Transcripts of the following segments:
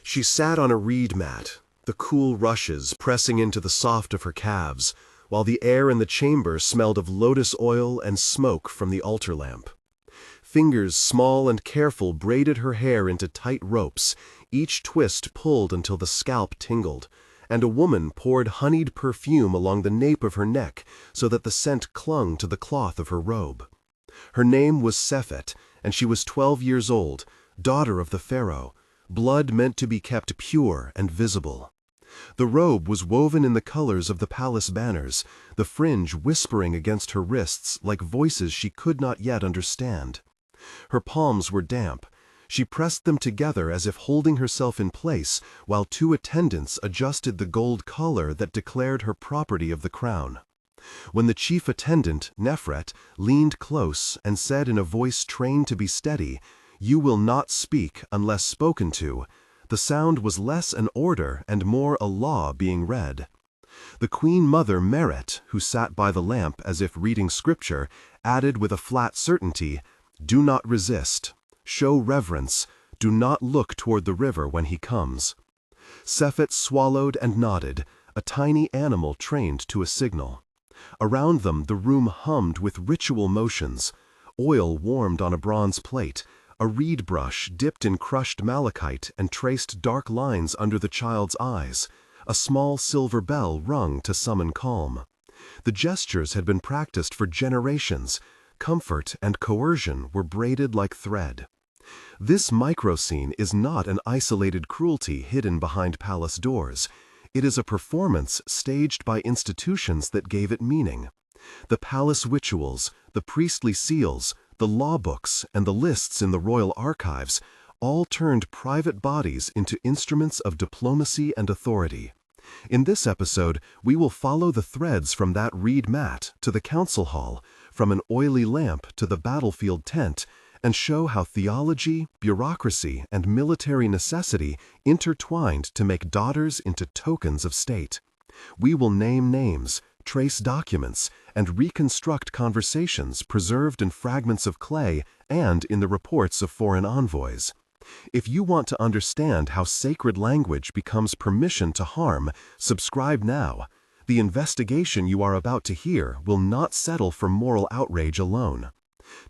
She sat on a reed mat, the cool rushes pressing into the soft of her calves, while the air in the chamber smelled of lotus oil and smoke from the altar lamp. Fingers small and careful braided her hair into tight ropes, each twist pulled until the scalp tingled, and a woman poured honeyed perfume along the nape of her neck so that the scent clung to the cloth of her robe. Her name was Sefet, and she was 12 years old, daughter of the Pharaoh, blood meant to be kept pure and visible. The robe was woven in the colors of the palace banners, the fringe whispering against her wrists like voices she could not yet understand. Her palms were damp. She pressed them together as if holding herself in place, while 2 attendants adjusted the gold collar that declared her property of the crown. When the chief attendant, Nefret, leaned close and said in a voice trained to be steady, "You will not speak unless spoken to," the sound was less an order and more a law being read. The Queen Mother Meret, who sat by the lamp as if reading scripture, added with a flat certainty, "Do not resist. Show reverence. Do not look toward the river when he comes." Sefet swallowed and nodded, a tiny animal trained to a signal. Around them the room hummed with ritual motions. Oil warmed on a bronze plate, a reed brush dipped in crushed malachite and traced dark lines under the child's eyes, a small silver bell rung to summon calm. The gestures had been practiced for generations. Comfort and coercion were braided like thread. This microscene is not an isolated cruelty hidden behind palace doors. It is a performance staged by institutions that gave it meaning. The palace rituals, the priestly seals, the law books, and the lists in the royal archives all turned private bodies into instruments of diplomacy and authority. In this episode, we will follow the threads from that reed mat to the council hall, from an oily lamp to the battlefield tent, and show how theology, bureaucracy, and military necessity intertwined to make daughters into tokens of state. We will name names, trace documents, and reconstruct conversations preserved in fragments of clay and in the reports of foreign envoys. If you want to understand how sacred language becomes permission to harm, subscribe now. The investigation you are about to hear will not settle for moral outrage alone.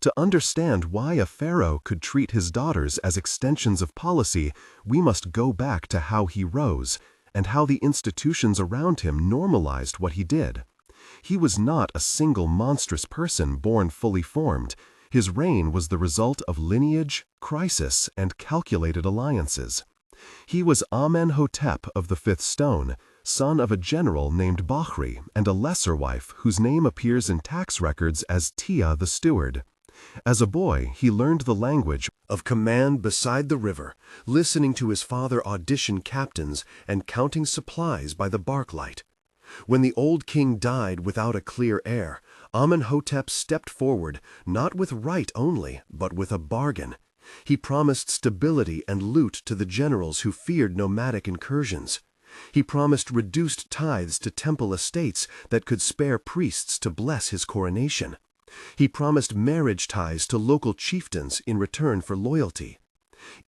To understand why a pharaoh could treat his daughters as extensions of policy, we must go back to how he rose, and how the institutions around him normalized what he did. He was not a single monstrous person born fully formed. His reign was the result of lineage, crisis, and calculated alliances. He was Amenhotep of the 5th stone, son of a general named Bahri and a lesser wife whose name appears in tax records as Tia the steward. As a boy, he learned the language of command beside the river, listening to his father audition captains and counting supplies by the bark light. When the old king died without a clear heir, Amenhotep stepped forward, not with right only, but with a bargain. He promised stability and loot to the generals who feared nomadic incursions. He promised reduced tithes to temple estates that could spare priests to bless his coronation. He promised marriage ties to local chieftains in return for loyalty.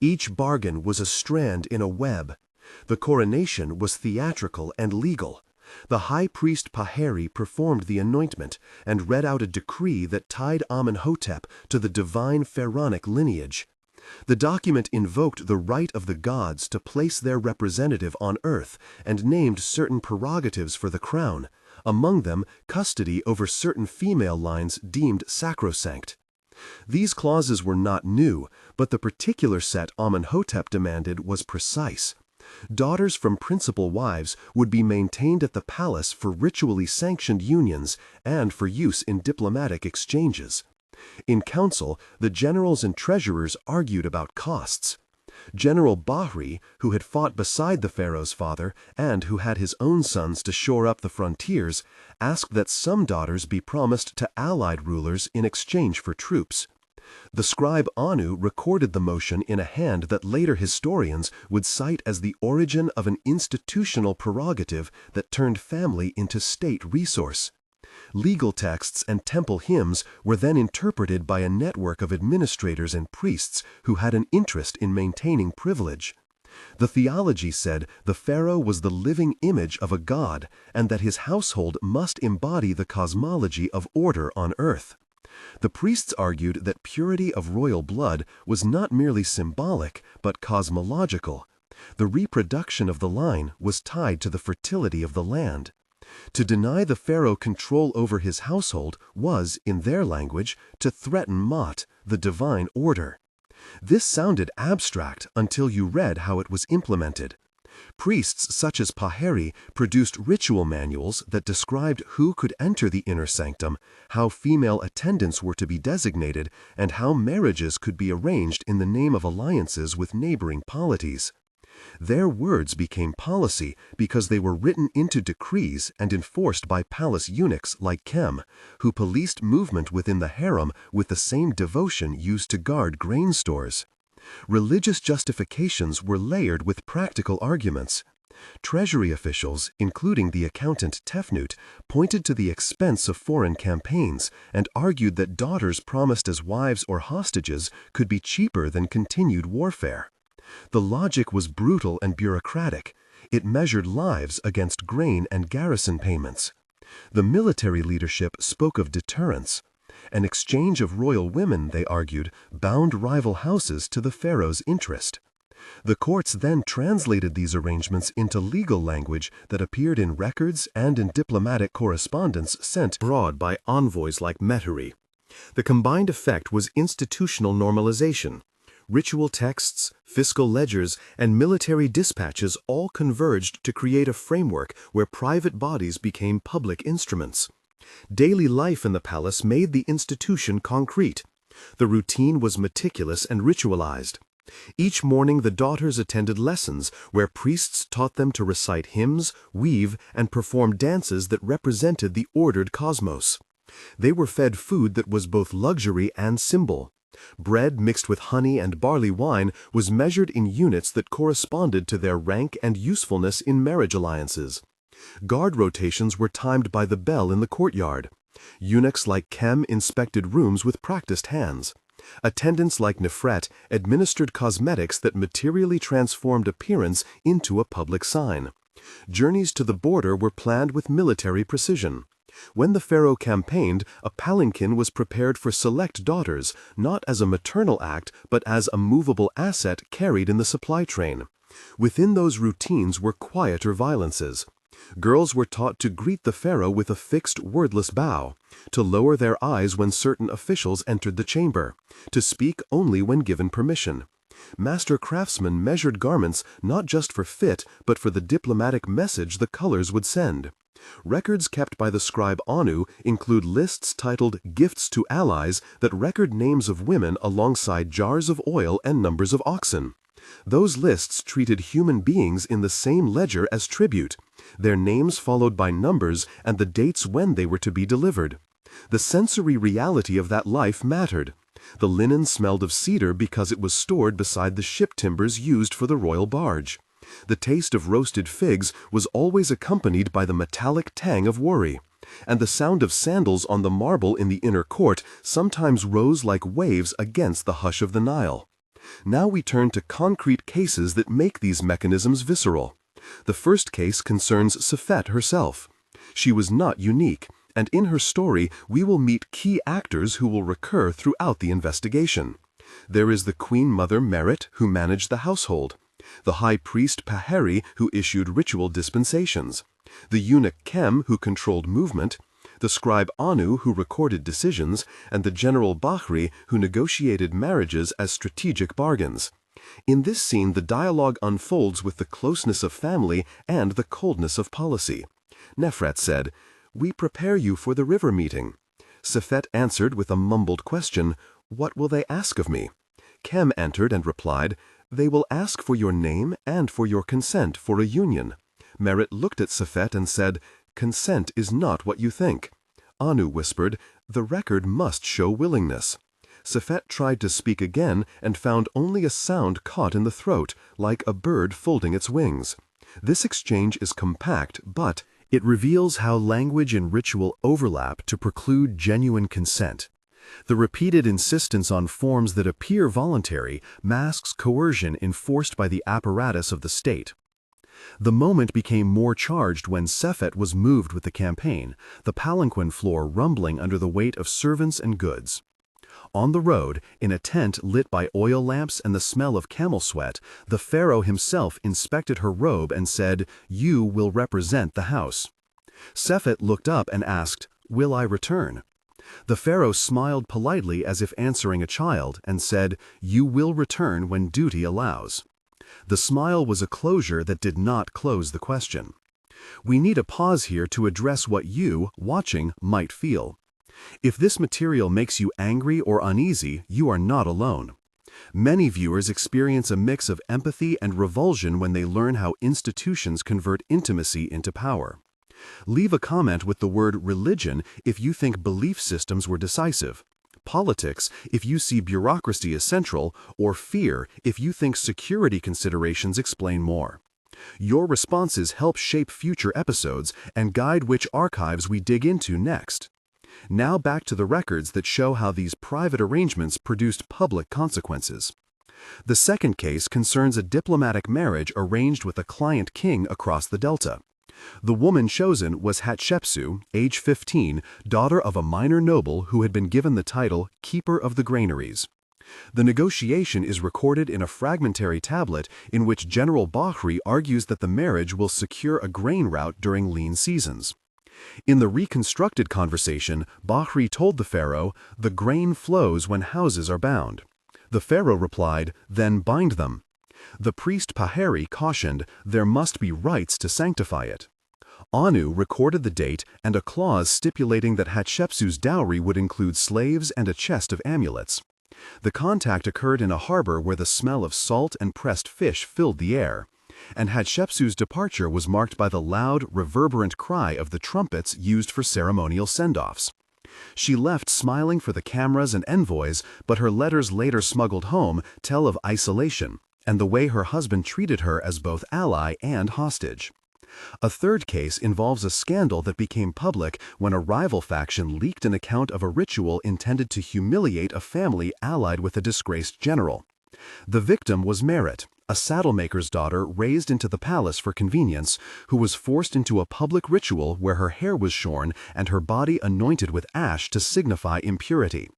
Each bargain was a strand in a web. The coronation was theatrical and legal. The high priest Paheri performed the anointment and read out a decree that tied Amenhotep to the divine pharaonic lineage. The document invoked the right of the gods to place their representative on earth and named certain prerogatives for the crown, among them custody over certain female lines deemed sacrosanct. These clauses were not new, but the particular set Amenhotep demanded was precise. Daughters from principal wives would be maintained at the palace for ritually sanctioned unions and for use in diplomatic exchanges. In council, the generals and treasurers argued about costs. General Bahri, who had fought beside the pharaoh's father and who had his own sons to shore up the frontiers, asked that some daughters be promised to allied rulers in exchange for troops. The scribe Anu recorded the motion in a hand that later historians would cite as the origin of an institutional prerogative that turned family into state resource. Legal texts and temple hymns were then interpreted by a network of administrators and priests who had an interest in maintaining privilege. The theology said the pharaoh was the living image of a god and that his household must embody the cosmology of order on earth. The priests argued that purity of royal blood was not merely symbolic but cosmological. The reproduction of the line was tied to the fertility of the land. To deny the pharaoh control over his household was, in their language, to threaten Ma'at, the divine order. This sounded abstract until you read how it was implemented. Priests such as Pharaoh produced ritual manuals that described who could enter the inner sanctum, how female attendants were to be designated, and how marriages could be arranged in the name of alliances with neighboring polities. Their words became policy because they were written into decrees and enforced by palace eunuchs like Kem, who policed movement within the harem with the same devotion used to guard grain stores. Religious justifications were layered with practical arguments. Treasury officials, including the accountant Tefnut, pointed to the expense of foreign campaigns and argued that daughters promised as wives or hostages could be cheaper than continued warfare. The logic was brutal and bureaucratic. It measured lives against grain and garrison payments. The military leadership spoke of deterrence. An exchange of royal women, they argued, bound rival houses to the pharaoh's interest. The courts then translated these arrangements into legal language that appeared in records and in diplomatic correspondence sent abroad by envoys like Metairie. The combined effect was institutional normalization. Ritual texts, fiscal ledgers, and military dispatches all converged to create a framework where private bodies became public instruments. Daily life in the palace made the institution concrete. The routine was meticulous and ritualized. Each morning the daughters attended lessons where priests taught them to recite hymns, weave, and perform dances that represented the ordered cosmos. They were fed food that was both luxury and symbol. Bread mixed with honey and barley wine was measured in units that corresponded to their rank and usefulness in marriage alliances. Guard rotations were timed by the bell in the courtyard. Eunuchs like Kem inspected rooms with practiced hands. Attendants like Nefret administered cosmetics that materially transformed appearance into a public sign. Journeys to the border were planned with military precision. When the pharaoh campaigned, a palanquin was prepared for select daughters, not as a maternal act, but as a movable asset carried in the supply train. Within those routines were quieter violences. Girls were taught to greet the pharaoh with a fixed, wordless bow, to lower their eyes when certain officials entered the chamber, to speak only when given permission. Master craftsmen measured garments not just for fit, but for the diplomatic message the colors would send. Records kept by the scribe Anu include lists titled Gifts to Allies that record names of women alongside jars of oil and numbers of oxen. Those lists treated human beings in the same ledger as tribute, their names followed by numbers and the dates when they were to be delivered. The sensory reality of that life mattered. The linen smelled of cedar because it was stored beside the ship timbers used for the royal barge. The taste of roasted figs was always accompanied by the metallic tang of worry, and the sound of sandals on the marble in the inner court sometimes rose like waves against the hush of the Nile. Now we turn to concrete cases that make these mechanisms visceral. The first case concerns Sefet herself. She was not unique, and in her story we will meet key actors who will recur throughout the investigation. There is the Queen Mother Merit, who managed the household, the High Priest Pharaoh, who issued ritual dispensations, the eunuch Kem, who controlled movement, the scribe Anu, who recorded decisions, and the general Bahri, who negotiated marriages as strategic bargains. In this scene, the dialogue unfolds with the closeness of family and the coldness of policy. Nefret said, "We prepare you for the river meeting." Sefet answered with a mumbled question, "What will they ask of me?" Kem entered and replied, "They will ask for your name and for your consent for a union." Merit looked at Sefet and said, "Consent is not what you think." Anu whispered, "The record must show willingness." Sefet tried to speak again and found only a sound caught in the throat, like a bird folding its wings. This exchange is compact, but it reveals how language and ritual overlap to preclude genuine consent. The repeated insistence on forms that appear voluntary masks coercion enforced by the apparatus of the state. The moment became more charged when Sefet was moved with the campaign, the palanquin floor rumbling under the weight of servants and goods. On the road, in a tent lit by oil lamps and the smell of camel sweat, the pharaoh himself inspected her robe and said, "You will represent the house." Sefet looked up and asked, "Will I return?" The pharaoh smiled politely as if answering a child and said, "You will return when duty allows." The smile was a closure that did not close the question. We need a pause here to address what you, watching, might feel. If this material makes you angry or uneasy, you are not alone. Many viewers experience a mix of empathy and revulsion when they learn how institutions convert intimacy into power. Leave a comment with the word religion if you think belief systems were decisive, politics if you see bureaucracy as central, or fear if you think security considerations explain more. Your responses help shape future episodes and guide which archives we dig into next. Now back to the records that show how these private arrangements produced public consequences. The second case concerns a diplomatic marriage arranged with a client king across the Delta. The woman chosen was Hatshepsut, age 15, daughter of a minor noble who had been given the title Keeper of the Granaries. The negotiation is recorded in a fragmentary tablet in which General Bahri argues that the marriage will secure a grain route during lean seasons. In the reconstructed conversation, Bahri told the pharaoh, "The grain flows when houses are bound." The pharaoh replied, "Then bind them." The priest Paheri cautioned, "There must be rites to sanctify it." Anu recorded the date and a clause stipulating that Hatshepsut's dowry would include slaves and a chest of amulets. The contact occurred in a harbor where the smell of salt and pressed fish filled the air, and Hatshepsut's departure was marked by the loud, reverberant cry of the trumpets used for ceremonial send-offs. She left smiling for the cameras and envoys, but her letters later smuggled home tell of isolation and the way her husband treated her as both ally and hostage. A third case involves a scandal that became public when a rival faction leaked an account of a ritual intended to humiliate a family allied with a disgraced general. The victim was Merit, a saddlemaker's daughter raised into the palace for convenience, who was forced into a public ritual where her hair was shorn and her body anointed with ash to signify impurity.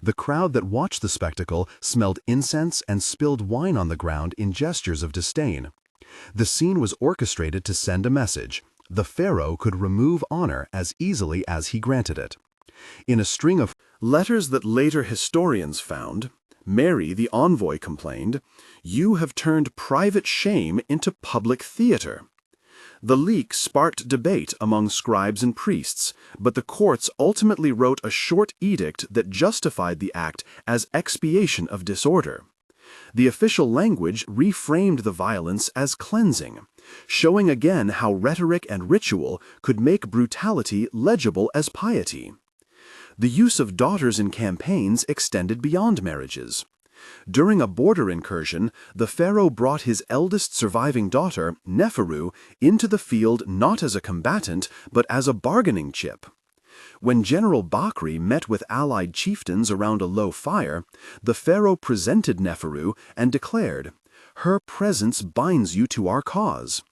The crowd that watched the spectacle smelled incense and spilled wine on the ground in gestures of disdain. The scene was orchestrated to send a message: the pharaoh could remove honor as easily as he granted it. In a string of letters that later historians found, Mary, the envoy, complained, "You have turned private shame into public theater." The leak sparked debate among scribes and priests, but the courts ultimately wrote a short edict that justified the act as expiation of disorder. The official language reframed the violence as cleansing, showing again how rhetoric and ritual could make brutality legible as piety. The use of daughters in campaigns extended beyond marriages. During a border incursion, the pharaoh brought his eldest surviving daughter, Neferu, into the field not as a combatant, but as a bargaining chip. When General Bakri met with allied chieftains around a low fire, the pharaoh presented Neferu and declared, "Her presence binds you to our cause."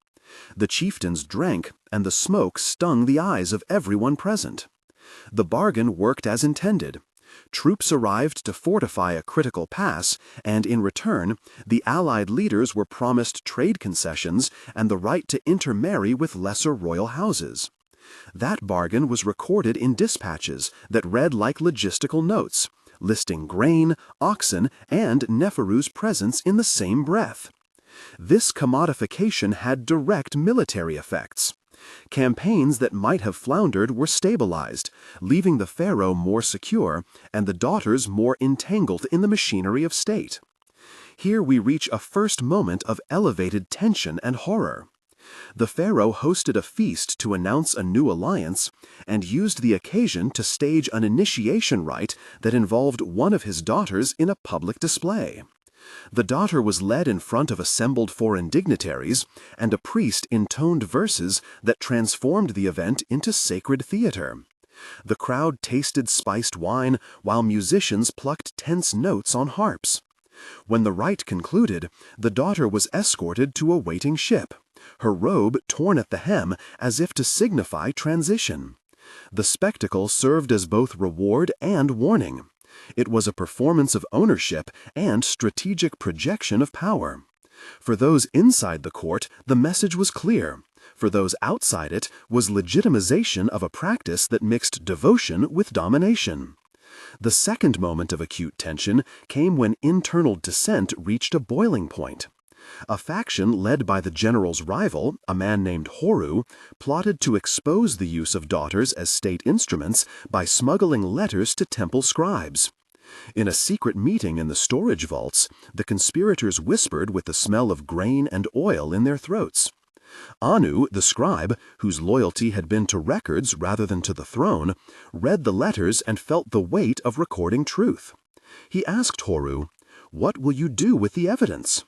The chieftains drank, and the smoke stung the eyes of everyone present. The bargain worked as intended. Troops arrived to fortify a critical pass, and in return, the Allied leaders were promised trade concessions and the right to intermarry with lesser royal houses. That bargain was recorded in dispatches that read like logistical notes, listing grain, oxen, and Neferu's presence in the same breath. This commodification had direct military effects. Campaigns that might have floundered were stabilized, leaving the pharaoh more secure and the daughters more entangled in the machinery of state. Here we reach a first moment of elevated tension and horror. The pharaoh hosted a feast to announce a new alliance and used the occasion to stage an initiation rite that involved one of his daughters in a public display. The daughter was led in front of assembled foreign dignitaries, and a priest intoned verses that transformed the event into sacred theater. The crowd tasted spiced wine while musicians plucked tense notes on harps. When the rite concluded, the daughter was escorted to a waiting ship, her robe torn at the hem as if to signify transition. The spectacle served as both reward and warning. It was a performance of ownership and strategic projection of power. For those inside the court, the message was clear. For those outside it was legitimization of a practice that mixed devotion with domination. The second moment of acute tension came when internal dissent reached a boiling point. A faction led by the general's rival, a man named Horu, plotted to expose the use of daughters as state instruments by smuggling letters to temple scribes. In a secret meeting in the storage vaults, the conspirators whispered with the smell of grain and oil in their throats. Anu, the scribe, whose loyalty had been to records rather than to the throne, read the letters and felt the weight of recording truth. He asked Horu, "What will you do with the evidence?"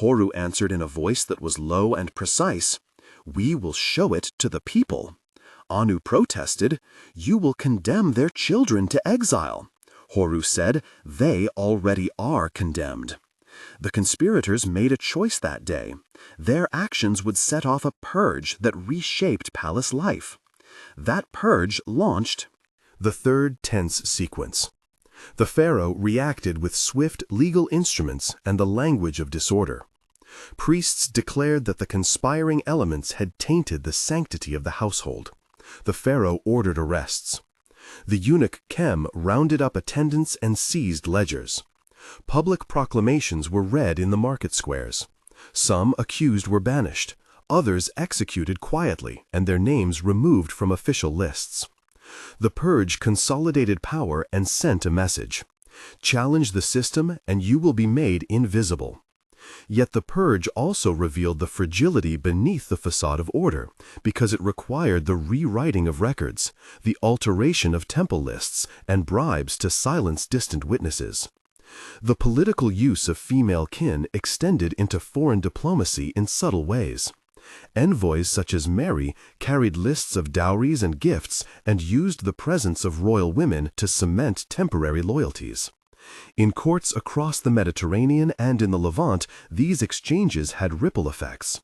Horu answered in a voice that was low and precise, "We will show it to the people." Anu protested, "You will condemn their children to exile." Horu said, "They already are condemned." The conspirators made a choice that day. Their actions would set off a purge that reshaped palace life. That purge launched the third tense sequence. The pharaoh reacted with swift legal instruments and the language of disorder. Priests declared that the conspiring elements had tainted the sanctity of the household. The pharaoh ordered arrests. The eunuch Kem rounded up attendants and seized ledgers. Public proclamations were read in the market squares. Some accused were banished, others executed quietly and their names removed from official lists. The purge consolidated power and sent a message: challenge the system and you will be made invisible. Yet the purge also revealed the fragility beneath the facade of order, because it required the rewriting of records, the alteration of temple lists, and bribes to silence distant witnesses. The political use of female kin extended into foreign diplomacy in subtle ways. Envoys such as Mary carried lists of dowries and gifts and used the presence of royal women to cement temporary loyalties. In courts across the Mediterranean and in the Levant, these exchanges had ripple effects.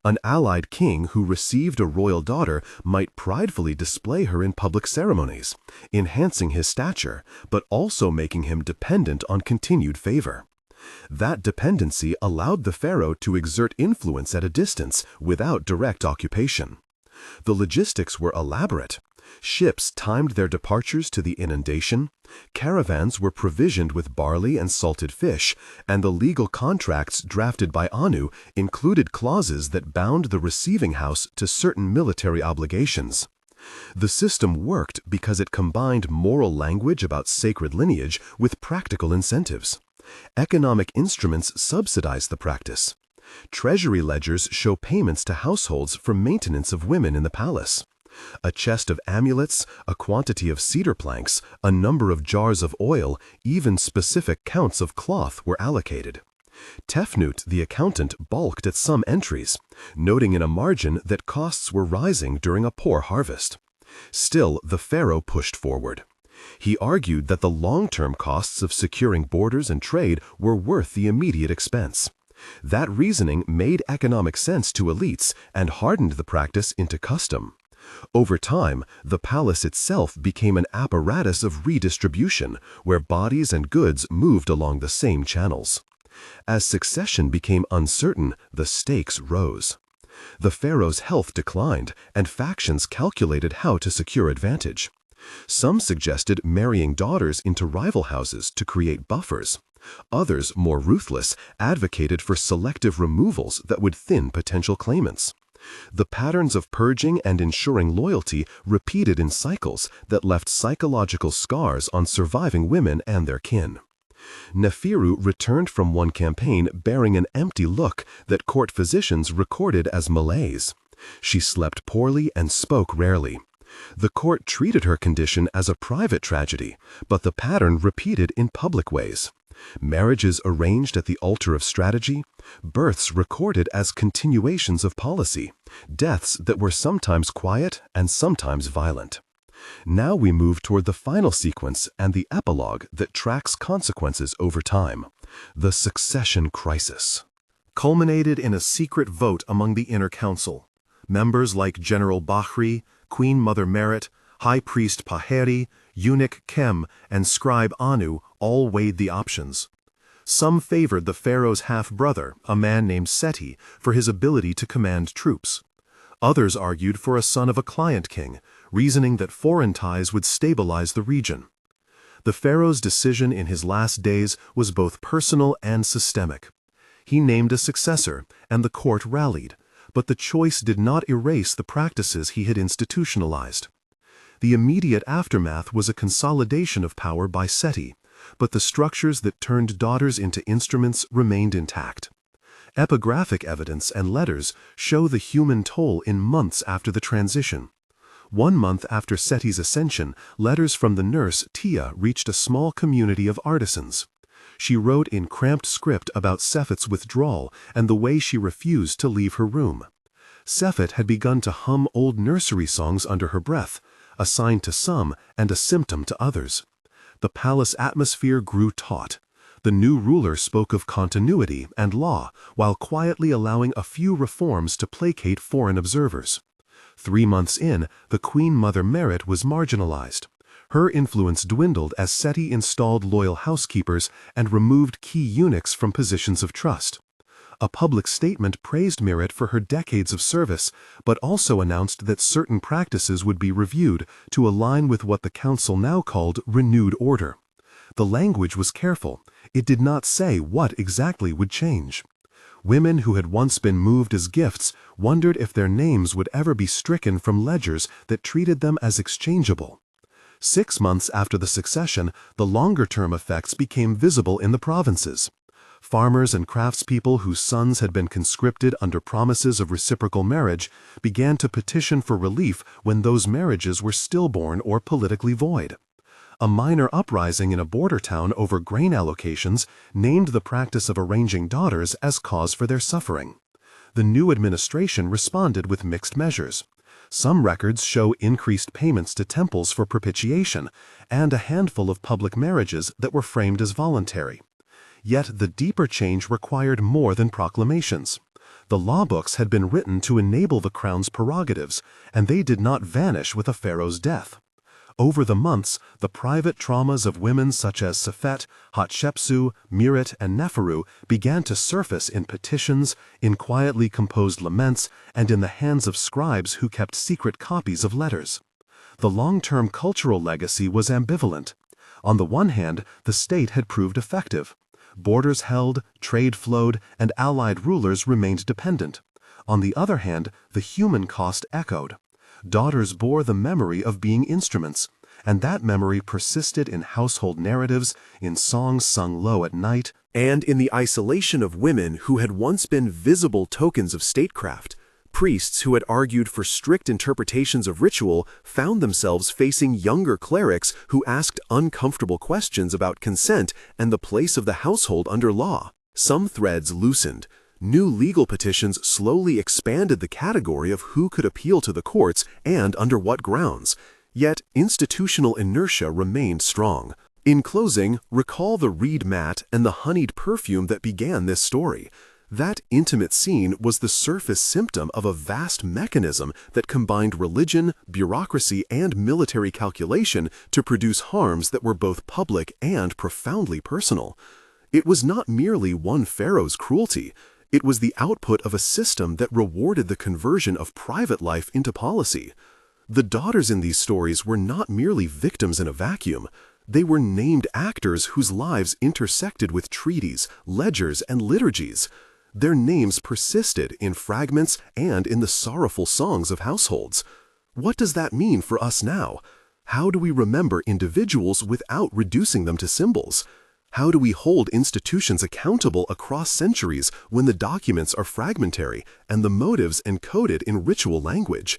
An allied king who received a royal daughter might pridefully display her in public ceremonies, enhancing his stature, but also making him dependent on continued favor. That dependency allowed the pharaoh to exert influence at a distance without direct occupation. The logistics were elaborate. Ships timed their departures to the inundation, caravans were provisioned with barley and salted fish, and the legal contracts drafted by Anu included clauses that bound the receiving house to certain military obligations. The system worked because it combined moral language about sacred lineage with practical incentives. Economic instruments subsidize the practice. Treasury ledgers show payments to households for maintenance of women in the palace. A chest of amulets, a quantity of cedar planks, a number of jars of oil, even specific counts of cloth were allocated. Tefnut, the accountant, balked at some entries, noting in a margin that costs were rising during a poor harvest. Still, the pharaoh pushed forward. He argued that the long-term costs of securing borders and trade were worth the immediate expense. That reasoning made economic sense to elites and hardened the practice into custom. Over time, the palace itself became an apparatus of redistribution, where bodies and goods moved along the same channels. As succession became uncertain, the stakes rose. The pharaoh's health declined, and factions calculated how to secure advantage. Some suggested marrying daughters into rival houses to create buffers. Others, more ruthless, advocated for selective removals that would thin potential claimants. The patterns of purging and ensuring loyalty repeated in cycles that left psychological scars on surviving women and their kin. Nefiru returned from one campaign bearing an empty look that court physicians recorded as malaise. She slept poorly and spoke rarely. The court treated her condition as a private tragedy, but the pattern repeated in public ways. Marriages arranged at the altar of strategy, births recorded as continuations of policy, deaths that were sometimes quiet and sometimes violent. Now we move toward the final sequence and the epilogue that tracks consequences over time, the succession crisis. Culminated in a secret vote among the inner council. Members like General Bahri, Queen Mother Merit, High Priest Paheri, Eunuch Kem, and Scribe Anu all weighed the options. Some favored the pharaoh's half-brother, a man named Seti, for his ability to command troops. Others argued for a son of a client king, reasoning that foreign ties would stabilize the region. The pharaoh's decision in his last days was both personal and systemic. He named a successor, and the court rallied, but the choice did not erase the practices he had institutionalized. The immediate aftermath was a consolidation of power by Seti, but the structures that turned daughters into instruments remained intact. Epigraphic evidence and letters show the human toll in months after the transition. 1 month after Seti's ascension, letters from the nurse Tia reached a small community of artisans. She wrote in cramped script about Sefet's withdrawal and the way she refused to leave her room. Sefet had begun to hum old nursery songs under her breath, a sign to some and a symptom to others. The palace atmosphere grew taut. The new ruler spoke of continuity and law, while quietly allowing a few reforms to placate foreign observers. 3 months in, the Queen Mother Merit was marginalized. Her influence dwindled as Seti installed loyal housekeepers and removed key eunuchs from positions of trust. A public statement praised Merit for her decades of service, but also announced that certain practices would be reviewed to align with what the council now called renewed order. The language was careful. It did not say what exactly would change. Women who had once been moved as gifts wondered if their names would ever be stricken from ledgers that treated them as exchangeable. 6 months after the succession, the longer-term effects became visible in the provinces. Farmers and craftspeople whose sons had been conscripted under promises of reciprocal marriage began to petition for relief when those marriages were stillborn or politically void. A minor uprising in a border town over grain allocations named the practice of arranging daughters as cause for their suffering. The new administration responded with mixed measures. Some records show increased payments to temples for propitiation, and a handful of public marriages that were framed as voluntary. Yet the deeper change required more than proclamations. The law books had been written to enable the crown's prerogatives, and they did not vanish with a pharaoh's death. Over the months, the private traumas of women such as Sefet, Hatshepsut, Merit, and Neferu began to surface in petitions, in quietly composed laments, and in the hands of scribes who kept secret copies of letters. The long-term cultural legacy was ambivalent. On the one hand, the state had proved effective. Borders held, trade flowed, and allied rulers remained dependent. On the other hand, the human cost echoed. Daughters bore the memory of being instruments, and that memory persisted in household narratives, in songs sung low at night, and in the isolation of women who had once been visible tokens of statecraft. Priests who had argued for strict interpretations of ritual found themselves facing younger clerics who asked uncomfortable questions about consent and the place of the household under law. Some threads loosened. New legal petitions slowly expanded the category of who could appeal to the courts and under what grounds. Yet institutional inertia remained strong. In closing, recall the reed mat and the honeyed perfume that began this story. That intimate scene was the surface symptom of a vast mechanism that combined religion, bureaucracy, and military calculation to produce harms that were both public and profoundly personal. It was not merely one pharaoh's cruelty. It was the output of a system that rewarded the conversion of private life into policy. The daughters in these stories were not merely victims in a vacuum. They were named actors whose lives intersected with treaties, ledgers, and liturgies. Their names persisted in fragments and in the sorrowful songs of households. What does that mean for us now? How do we remember individuals without reducing them to symbols? How do we hold institutions accountable across centuries when the documents are fragmentary and the motives encoded in ritual language?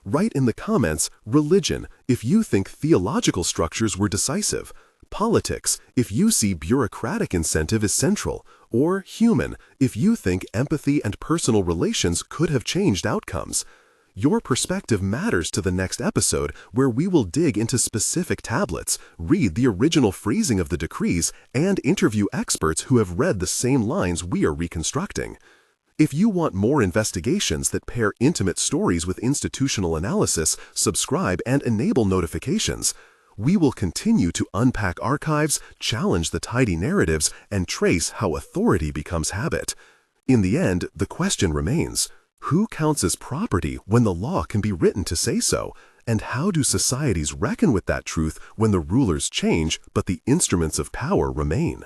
Write in the comments, religion, if you think theological structures were decisive; politics, if you see bureaucratic incentive is central; or human, if you think empathy and personal relations could have changed outcomes. Your perspective matters to the next episode, where we will dig into specific tablets, read the original phrasing of the decrees, and interview experts who have read the same lines we are reconstructing. If you want more investigations that pair intimate stories with institutional analysis, subscribe and enable notifications. We will continue to unpack archives, challenge the tidy narratives, and trace how authority becomes habit. In the end, the question remains: who counts as property when the law can be written to say so? And how do societies reckon with that truth when the rulers change but the instruments of power remain?